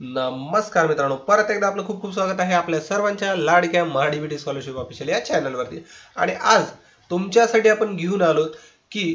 नमस्कार मित्रांनो, परत एकदा आपलं खूप खूप स्वागत आहे आपल्या सर्वांच्या लाडक्या महाडीबीटी स्कॉलरशिप ऑफिशियल या चॅनलवरती। आणि आज तुमच्यासाठी आपण घेऊन आलोत की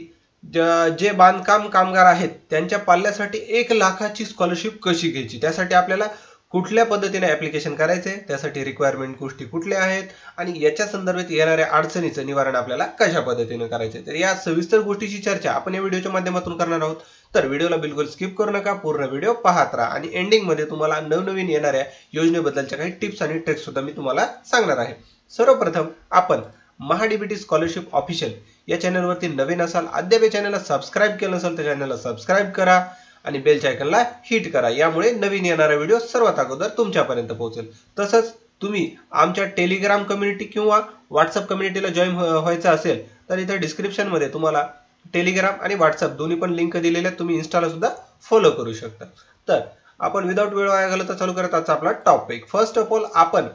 जे बांधकाम कामगार आहेत त्यांच्या पाल्यासाठी 1 लाखाची स्कॉलरशिप कशी घ्यायची, त्यासाठी आपल्याला कुठल्या पद्धतीने ऍप्लिकेशन करायचे, त्यासाठी रिक्वायरमेंट गोष्टी कुठल्या आहेत आणि याच्या संदर्भात येणाऱ्या अडचणीचं निवारण आपल्याला कशा पद्धतीने करायचे, तर या सविस्तर गोष्टीची चर्चा आपण या व्हिडिओच्या माध्यमातून करणार आहोत। तर व्हिडिओला बिलकुल स्किप करू नका, पूर्ण व्हिडिओ पाहत राहा आणि एंडिंग मध्ये तुम्हाला नवनवीन येणाऱ्या योजनेबद्दलच्या काही टिप्स आणि ट्रिक्स सुद्धा मी तुम्हाला सांगणार आहे। सर्वप्रथम आपण महाडीबीटी स्कॉलरशिप ऑफिशियल या चॅनलवरती नवीन असाल, अद्याप या चॅनलला सबस्क्राइब केलं नसेल तर चॅनलला सबस्क्राइब करा आणि बेलच्या आयकॉनला हिट करा, यामुळे नवीन येणारा व्हिडिओ सर्वात अगोदर तुमच्यापर्यंत पोहोचेल। तसंच तुम्ही आमच्या टेलिग्राम कम्युनिटी किंवा व्हॉट्सअप कम्युनिटीला जॉईन व्हायचं असेल तर इथे डिस्क्रिप्शन मध्ये तुम्हाला टेलिग्राम आणि व्हॉट्सअप दोन्ही पण लिंक दिलेले आहेत, तुम्ही इन्स्टाला सुद्धा फॉलो करू शकता। तर आपण विदाउट वेळ वाया घालवता चालू करत आजचा आपला टॉपिक। फर्स्ट ऑफ ऑल आपण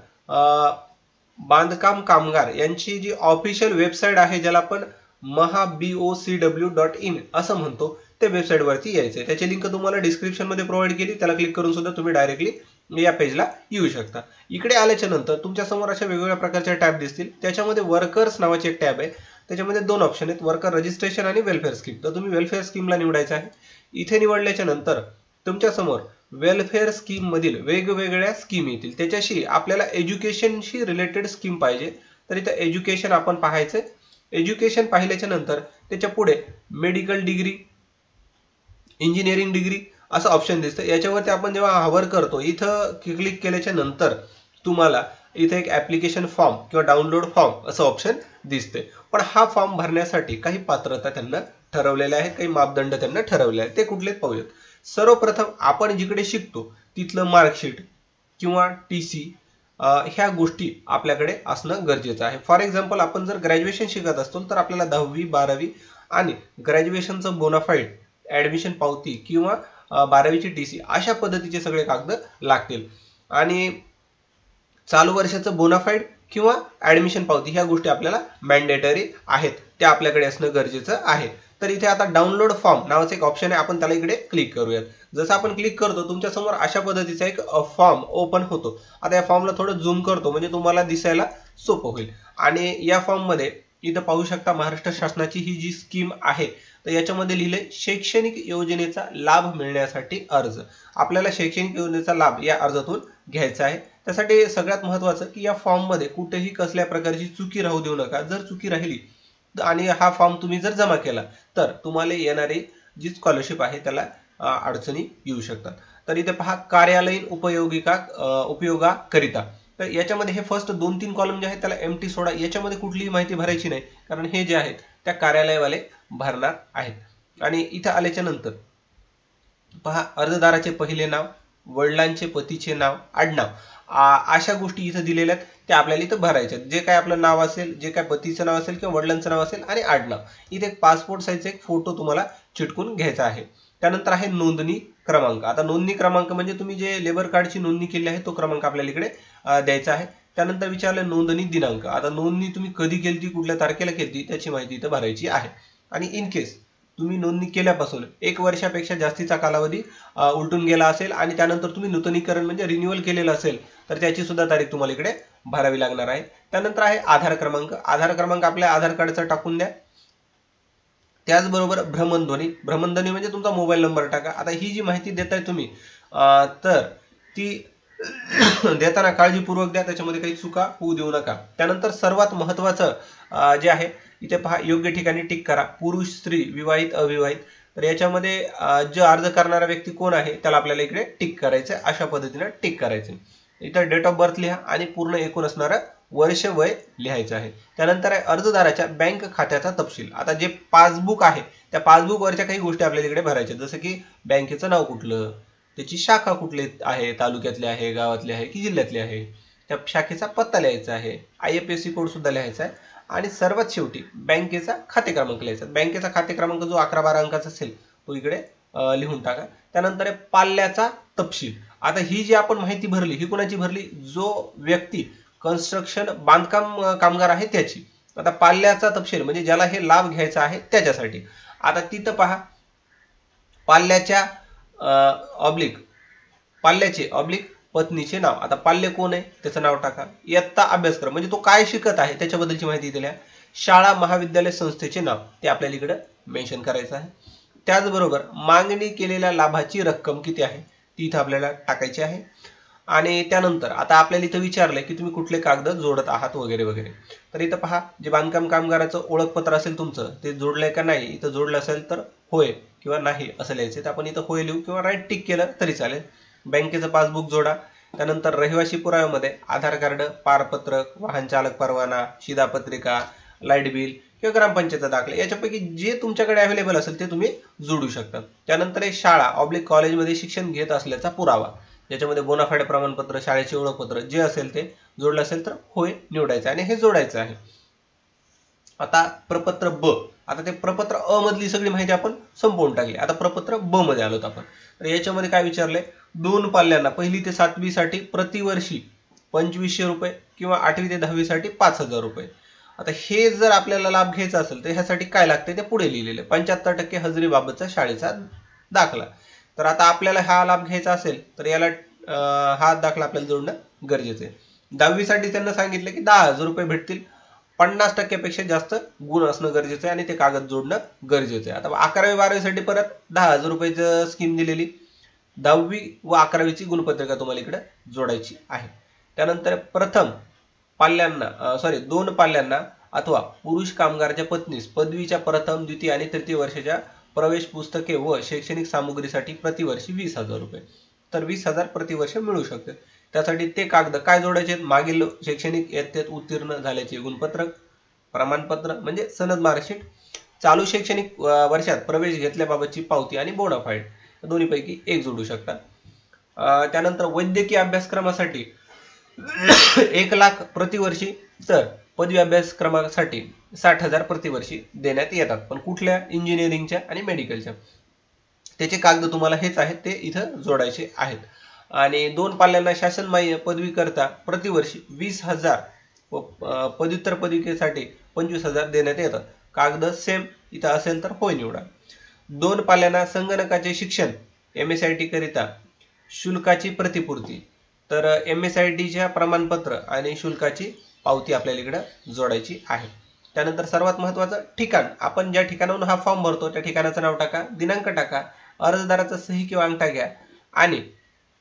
बांधकाम कामगार यांची जी ऑफिशियल वेबसाईट आहे, ज्याला आपण mahabocw.in असं म्हणतो, त्या वेबसाईट वरती यायचंय। त्याची लिंक तुम्हाला डिस्क्रिप्शन मध्ये प्रोव्हाइड केली, त्याला क्लिक करून सुद्धा तुम्ही डायरेक्टली या पेजला येऊ शकता। इकडे आल्याच्या नंतर तुमच्या समोर अशा वेगवेगळ्या प्रकारच्या टॅब दिसतील, त्याच्यामध्ये वर्कर्स नावाचे एक टॅब आहे, त्याच्यामध्ये 2 ऑप्शन आहेत, वर्कर रजिस्ट्रेशन आणि वेलफेअर स्कीम। तर तुम्ही वेलफेअर स्कीमला निवडायचं आहे। इथे निवडल्याच्या नंतर तुमच्या समोर वेलफेअर स्कीम मधील वेगवेगळ्या स्कीम येतील, त्याच्याशी आपल्याला एज्युकेशनशी रिलेटेड स्कीम पाहिजे तर इथे एज्युकेशन आपण पाहायचं। एज्युकेशन पाहिल्याच्या नंतर त्याच्या पुढे मेडिकल डिग्री, इंजिनिअरिंग डिग्री असं ऑप्शन दिसतं। याच्यावरती आपण जेव्हा हवर करतो, इथं क्लिक केल्याच्या नंतर तुम्हाला इथे एक ऍप्लिकेशन फॉर्म किंवा डाउनलोड फॉर्म असं ऑप्शन दिसते। पण हा फॉर्म भरण्यासाठी काही पात्रता त्यांना ठरवलेल्या आहेत, काही मापदंड त्यांना ठरवले आहेत, ते कुठले पाहूयात। सर्वप्रथम आपण जिकडे शिकतो तिथलं मार्कशीट किंवा टीसी ह्या गोष्टी आपल्याकडे असणं गरजेचं आहे। फॉर एक्झाम्पल आपण जर ग्रॅज्युएशन शिकत असतो तर आपल्याला 10वी 12वी आणि ग्रॅज्युएशनचं बोनाफाईड, ऍडमिशन पावती किंवा 12वीची टीसी अशा पद्धतीचे सगळे कागद लागतील। आणि चालू वर्षाचं बोनाफाईड किंवा ऍडमिशन पावती ह्या गोष्टी आपल्याला मॅन्डेटरी आहेत, त्या आपल्याकडे असणं गरजेचं आहे। तर इथे आता डाउनलोड फॉर्म नावाचं एक ऑप्शन आहे, आपण त्याला इकडे क्लिक करूयात। जसं आपण क्लिक करतो तुमच्या समोर अशा पद्धतीचा एक फॉर्म ओपन होतो। आता या फॉर्मला थोडं झूम करतो म्हणजे तुम्हाला दिसायला सोपं होईल। आणि या फॉर्म मध्ये इथं पाहू शकता महाराष्ट्र शासनाची ही जी स्कीम आहे, तर याच्यामध्ये लिहिले शैक्षणिक योजनेचा लाभ मिळण्यासाठी अर्ज। आपल्याला शैक्षणिक योजनेचा लाभ या अर्जातून घ्यायचा आहे। त्यासाठी सगळ्यात महत्त्वाचं की या फॉर्म मध्ये कुठेही कसल्या प्रकारची चुकी राहू देऊ नका। जर चुकी राहिली आणि हा फॉर्म तुम्ही जर जमा केला तर तुम्हाला येणारी जी स्कॉलरशिप आहे त्याला अडचणी येऊ शकतात। तर इथे पहा कार्यालयीन उपयोगाकरिता, तर याच्यामध्ये हे फर्स्ट 2-3 कॉलम जे आहेत त्याला एम्प्टी सोडा, याच्यामध्ये कुठलीही माहिती भरायची नाही, कारण हे जे आहेत त्या कार्यालयवाले भरणार आहेत। आणि इथे आल्याच्या नंतर पहा अर्जदाराचे पहिले नाव, वडिलांचे पतीचे नाव, आडनाव अशा गोष्टी इथे दिलेल्या आहेत, त्या आपल्याला इथं भरायच्या। जे काय आपलं नाव असेल, जे काय पतीचं नाव असेल किंवा वडिलांचं नाव असेल आणि आडनाव, इथे एक पासपोर्ट साईजचा एक फोटो तुम्हाला चिटकून घ्यायचा आहे। त्यानंतर आहे नोंदणी क्रमांक। आता नोंदणी क्रमांक म्हणजे तुम्ही जे लेबर कार्डची नोंदणी केली आहे तो क्रमांक आपल्याला इकडे द्यायचा आहे। त्यानंतर विचारलं नोंदणी दिनांक, आता नोंदणी तुम्ही कधी केली, कुठल्या तारखेला केली त्याची माहिती इथं भरायची आहे। आणि इन केस तुम्ही नोंदणी केल्यापासून 1 वर्षापेक्षा जास्तीचा कालावधी उलटून गेला असेल आणि त्यानंतर तुम्ही नूतनीकरण म्हणजे रिन्युअल केलेलं असेल तर त्याची सुद्धा तारीख तुम्हाला इकडे भरावी लागणार आहे। त्यानंतर आहे आधार क्रमांक। आधार क्रमांक आपल्या आधार कार्डचा टाकून द्या। त्याचबरोबर भ्रमणध्वनी म्हणजे तुमचा मोबाईल नंबर टाका। आता ही जी माहिती देताय तुम्ही तर ती देताना काळजीपूर्वक द्या, त्याच्यामध्ये काही चुका होऊ देऊ नका। त्यानंतर सर्वात महत्त्वाचं जे आहे इथे पहा योग्य ठिकाणी टिक करा, पुरुष स्त्री विवाहित अविवाहित। तर याच्यामध्ये जो अर्ज करणारा व्यक्ती कोण आहे त्याला आपल्याला इकडे टिक करायचं, अशा पद्धतीने टिक करायचं। इथं डेट ऑफ बर्थ लिहा आणि पूर्ण एकूण असणारं वर्ष वय लिहायचं आहे। त्यानंतर आहे अर्जदाराच्या बँक खात्याचा तपशील। आता जे पासबुक आहे त्या पासबुक वरच्या काही गोष्टी आपल्याला इकडे भरायच्या, जसं की बँकेचं नाव कुठलं, त्याची शाखा कुठली आहे, तालुक्यातली आहे, गावातली आहे की जिल्ह्यातली आहे, त्या शाखेचा पत्ता लिहायचा आहे, IFSC कोड सुद्धा लिहायचा आहे। आणि सर्वात शेवटी बँकेचा खाते क्रमांक लिहायचा। बँकेचा खाते क्रमांक जो 11-12 अंकाचा असेल तो इकडे लिहून टाका। त्यानंतर आहे पाल्याचा तपशील। आता ही जी आपण माहिती भरली ही कोणाची भरली, जो व्यक्ती कन्स्ट्रक्शन बांधकाम कामगार आहे त्याची। आता पाल्याचा तपशील म्हणजे ज्याला हे लाभ घ्यायचा आहे त्याच्यासाठी। आता तिथं पहा पाल्याच्या ऑब्लिक पाल्याचे ऑब्लिक पत्नीचे नाव. आता पाल्य कोण आहे त्याचं नाव टाका. इयत्ता अभ्यासक्रम म्हणजे तो काय शिकत आहे त्याच्याबद्दलची माहिती दिली आहे. शाळा महाविद्यालय संस्थेचे नाव ते आपल्याला इकडे मेन्शन करायचं आहे. त्याचबरोबर मागणी केलेल्या लाभाची रक्कम किती आहे ती इथं आपल्याला टाकायची आहे. आणि त्यानंतर आता आपल्याला इथं विचारलंय की तुम्ही कुठले कागद जोडत आहात वगैरे वगैरे. तर इथं पहा, जे बांधकाम कामगाराचं ओळखपत्र असेल तुमचं ते जोडलंय का नाही. इथं जोडलं असेल तर होय किंवा नाही असं लिहायचं. तर आपण इथं होय लिहू किंवा राईट टिक केलं तरी चालेल. बँकेचं पासबुक जोडा. त्यानंतर रहिवासी पुराव्यामध्ये आधार कार्ड, पारपत्रक, वाहन चालक परवाना, शिधापत्रिका, लाईट बिल किंवा ग्रामपंचायत दाखले याच्यापैकी जे तुमच्याकडे अवेलेबल असेल ते तुम्ही जोडू शकता. त्यानंतर एक शाळा ऑब्लिक कॉलेजमध्ये शिक्षण घेत असल्याचा पुरावा, ज्याच्यामध्ये बोनाफाईड प्रमाणपत्र, शाळेचे ओळखपत्र जे असेल ते जोडलं असेल तर होय निवडायचं आणि हे जोडायचं आहे. आता प्रपत्र ब. आता ते प्रपत्र अ मधली सगळी माहिती आपण संपवून टाकली. आता प्रपत्र ब मध्ये आलोत आपण. तर याच्यामध्ये काय विचारलंय, 2 पाल्यांना 1ली ते 7वी साठी प्रतिवर्षी 2500 रुपये किंवा 8वी ते 10वी साठी 5000 रुपये. आता हे जर आपल्याला लाभ घ्यायचा असेल तर ह्यासाठी काय लागते ते पुढे लिहिलेले 75% हजेरीबाबतचा शाळेचा दाखला. तर आता आपल्याला हा लाभ घ्यायचा असेल तर याला हा दाखला आपल्याला जोडणं गरजेचं आहे. 10वी साठी त्यांना सांगितलं की 10,000 रुपये भेटतील. 50% पेक्षा जास्त गुण असणं गरजेचं आहे आणि ते कागद जोडणं गरजेचं आहे. आता 11वी 12वी साठी परत 10,000 रुपयाचं स्कीम दिलेली. 10वी व 11वीची गुणपत्रिका तुम्हाला इकडे जोडायची आहे. त्यानंतर प्रथम पाल्यांना 2 पाल्यांना अथवा पुरुष कामगाराच्या पत्नीस पदवीच्या प्रथम, द्वितीय आणि तृतीय वर्षाच्या प्रवेश पुस्तके व शैक्षणिक सामुग्रीसाठी प्रतिवर्षी 20,000 रुपये. तर 20,000 प्रतिवर्ष मिळू शकते. त्यासाठी ते कागद काय जोडायचे, मागील शैक्षणिक इयत्तेत उत्तीर्ण झाल्याचे गुणपत्रक, प्रमाणपत्र म्हणजे सनद मार्कशीट, चालू शैक्षणिक वर्षात प्रवेश घेतल्याबाबतची पावती आणि बोनाफाईड दोन्हीपैकी एक जोडू शकता. त्यानंतर वैद्यकीय अभ्यासक्रमासाठी 1 लाख प्रतिवर्षी, तर पदवी अभ्यासक्रमासाठी 60,000 प्रतिवर्षी देण्यात येतात. पण कुठल्या, इंजिनिअरिंगच्या आणि मेडिकलच्या. त्याचे कागद तुम्हाला हेच आहेत ते इथं जोडायचे आहेत. आणि 2 पाल्यांना शासनमान्य पदवी करता प्रतिवर्षी 20,000 व पदव्युत्तर पदविकेसाठी 25,000 देण्यात येतात. कागद सेम इथं असेल तर होय निवडा. 2 पाल्यांना संगणकाचे शिक्षण MSIT करिता शुल्काची प्रतिपूर्ती, तर MSITच्या प्रमाणपत्र आणि शुल्काची पावती आपल्याला इकडे जोडायची आहे. त्यानंतर सर्वात महत्त्वाचं ठिकाण, आपण ज्या ठिकाणाहून हा फॉर्म भरतो त्या ठिकाणाचं नाव टाका, दिनांक टाका, अर्जदाराचा सही किंवा अंगठा घ्या. आणि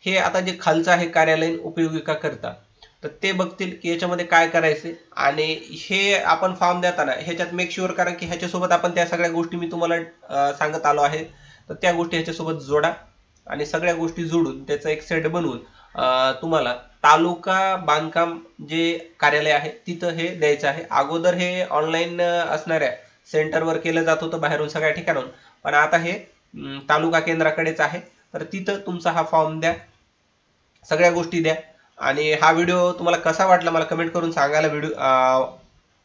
हे आता जे खालचं आहे कार्यालयीन उपयोगिका करता, तर ते बघतील की याच्यामध्ये काय करायचे. आणि हे आपण फॉर्म देताना ह्याच्यात मेक शुअर करा की ह्याच्यासोबत आपण त्या सगळ्या गोष्टी मी तुम्हाला सांगत आलो आहे तर त्या गोष्टी ह्याच्यासोबत जोडा. आणि सगळ्या गोष्टी जोडून त्याचा एक सेट बनवून तुम्हाला तालुका बांधकाम जे कार्यालय आहे तिथं हे द्यायचं आहे. अगोदर हे ऑनलाईन असणाऱ्या सेंटरवर केलं जात होतं बाहेरून सगळ्या ठिकाणून, पण आता हे तालुका केंद्राकडेच आहे. तर तिथं तुमचा हा फॉर्म द्या, सगळ्या गोष्टी द्या. आणि हा व्हिडिओ तुम्हाला कसा वाटला मला कमेंट करून सांगायला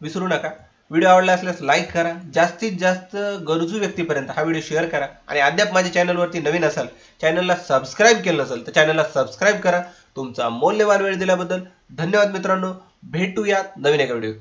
विसरू नका. व्हिडिओ आवडला असल्यास लाईक करा, जास्तीत जास्त गरजू व्यक्तीपर्यंत हा व्हिडिओ शेअर करा. आणि अद्याप माझ्या चॅनलवरती नवीन असाल, चॅनलला सबस्क्राईब केलं नसेल तर चॅनलला सबस्क्राईब करा. तुमचा मौल्यवान वेळ दिल्याबद्दल धन्यवाद मित्रांनो. भेटूयात नवीन एका व्हिडिओ.